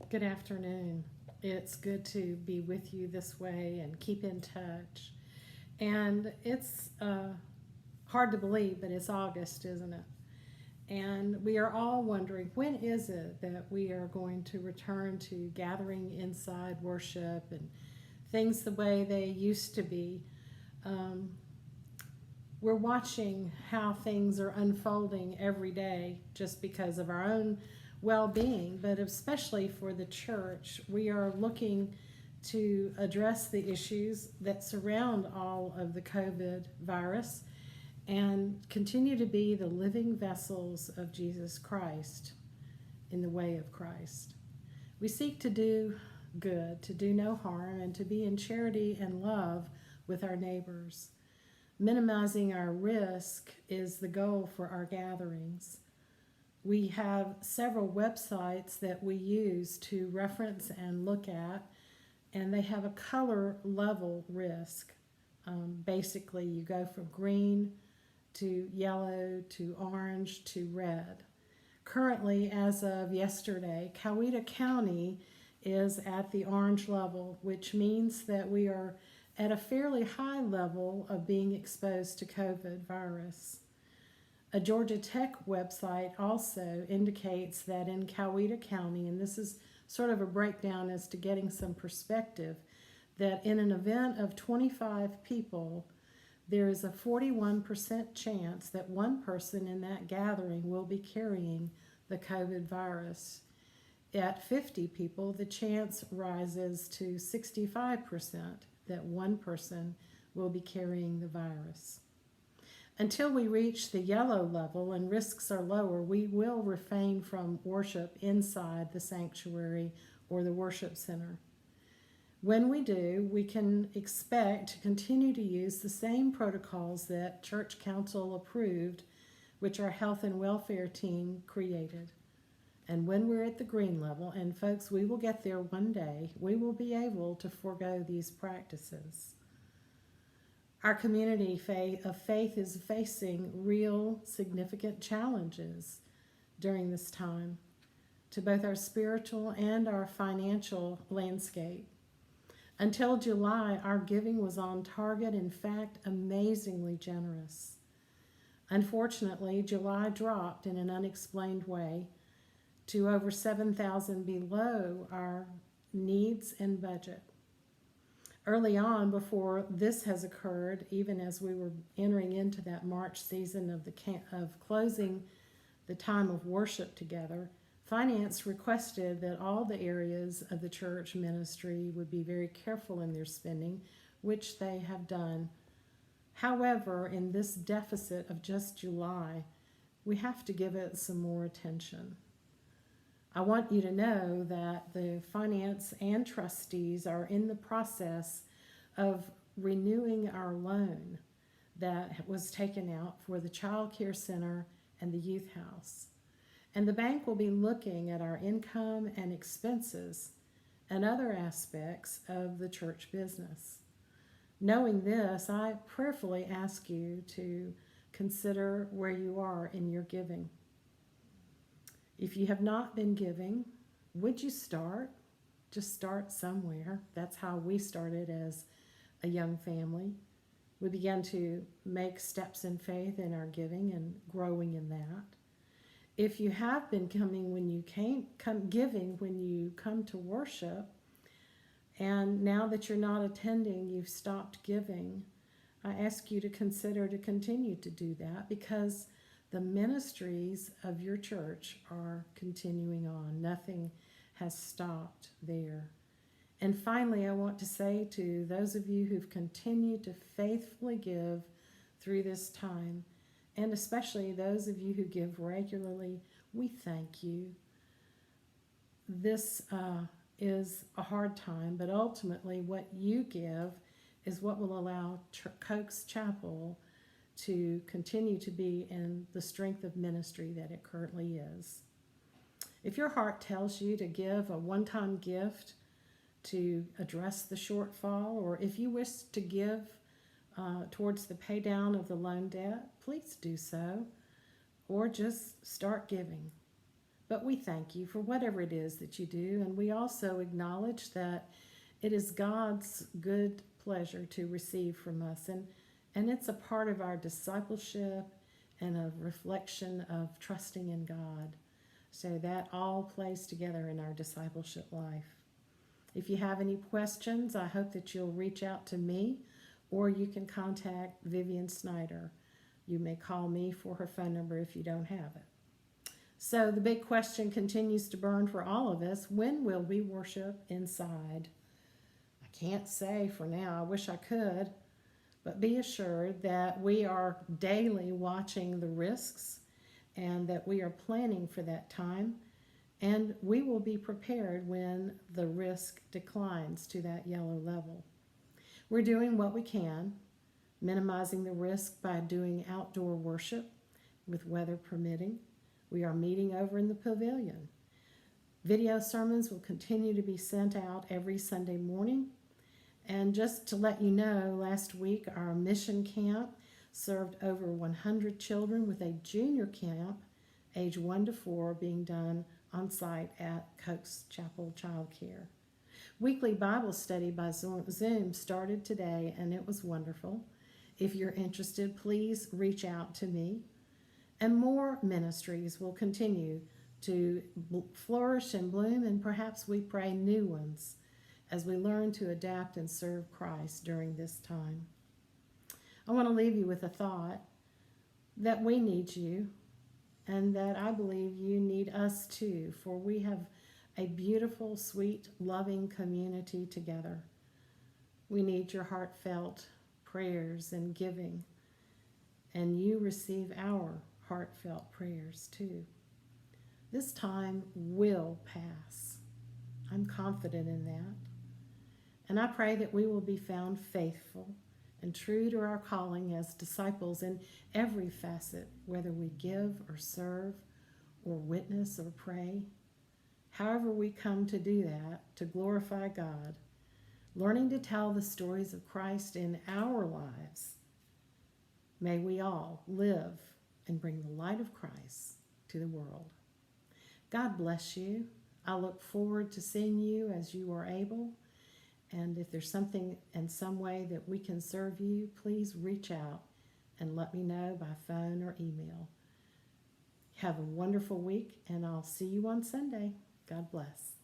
Good afternoon. It's good to be with you this way and keep in touch. And it's hard to believe, but it's August, isn't it? And we are all wondering, when is it that we are going to return to gathering inside worship and things the way they used to be? Um, we're watching how things are unfolding every day just because of our own well being, but especially for the church. We are looking to address the issues that surround all of the COVID virus and continue to be the living vessels of Jesus Christ in the way of Christ. We seek to do good, to do no harm, and to be in charity and love with our neighbors. Minimizing our risk is the goal for our gatherings. We have several websites that we use to reference and look at, and they have a color level risk. Basically, you go from green to yellow to orange to red. Currently, as of yesterday, Coweta County is at the orange level, which means that we are at a fairly high level of being exposed to COVID virus. A Georgia Tech website also indicates that in Coweta County, and this is sort of a breakdown as to getting some perspective, that in an event of 25 people, there is a 41% chance that one person in that gathering will be carrying the COVID virus. At 50 people, the chance rises to 65% that one person will be carrying the virus. Until we reach the yellow level and risks are lower, we will refrain from worship inside the sanctuary or the worship center. When we do, we can expect to continue to use the same protocols that Church Council approved, which our health and welfare team created. And when we're at the green level, and folks, we will get there one day, we will be able to forego these practices. Our community of faith is facing real significant challenges during this time to both our spiritual and our financial landscape. Until July, our giving was on target, in fact, amazingly generous. Unfortunately, July dropped in an unexplained way to over $7,000 below our needs and budget. Early on, before this has occurred, even as we were entering into that March season of closing the time of worship together, Finance requested that all the areas of the church ministry would be very careful in their spending, which they have done. However, in this deficit of just July, we have to give it some more attention. I want you to know that the finance and trustees are in the process of renewing our loan that was taken out for the Child Care Center and the Youth House. And the bank will be looking at our income and expenses and other aspects of the church business. Knowing this, I prayerfully ask you to consider where you are in your giving. If you have not been giving, would you start? Just start somewhere. That's how we started as a young family. We began to make steps in faith in our giving and growing in that. If you have been coming when you giving when you come to worship, and now that you're not attending, you've stopped giving, I ask you to consider to continue to do that, because the ministries of your church are continuing on. Nothing has stopped there. And finally, I want to say to those of you who've continued to faithfully give through this time, and especially those of you who give regularly, we thank you. This is a hard time, but ultimately what you give is what will allow Coke's Chapel to continue to be in the strength of ministry that it currently is. If your heart tells you to give a one-time gift to address the shortfall, or if you wish to give towards the pay down of the loan debt, please do so, or just start giving. But we thank you for whatever it is that you do, and we also acknowledge that it is God's good pleasure to receive from us, and it's a part of our discipleship and a reflection of trusting in God. So that all plays together in our discipleship life. If you have any questions, I hope that you'll reach out to me, or you can contact Vivian Snyder. You may call me for her phone number if you don't have it. So the big question continues to burn for all of us: when will we worship inside? I can't say for now. I wish I could. But be assured that we are daily watching the risks and that we are planning for that time, and we will be prepared when the risk declines to that yellow level. We're doing what we can, minimizing the risk by doing outdoor worship with weather permitting. We are meeting over in the pavilion. Video sermons will continue to be sent out every Sunday morning. And just to let you know, last week our mission camp served over 100 children, with a junior camp, age 1 to 4, being done on site at Coates Chapel Child Care. Weekly Bible study by Zoom started today, and it was wonderful. If you're interested, please reach out to me. And more ministries will continue to flourish and bloom, and perhaps we pray new ones as we learn to adapt and serve Christ during this time. I want to leave you with a thought that we need you, and that I believe you need us too, for we have a beautiful, sweet, loving community together. We need your heartfelt prayers and giving, and you receive our heartfelt prayers too. This time will pass. I'm confident in that. And I pray that we will be found faithful and true to our calling as disciples in every facet, whether we give or serve or witness or pray. However we come to do that, to glorify God, learning to tell the stories of Christ in our lives, may we all live and bring the light of Christ to the world. God bless you. I look forward to seeing you as you are able. And if there's something in some way that we can serve you, please reach out and let me know by phone or email. Have a wonderful week, and I'll see you on Sunday. God bless.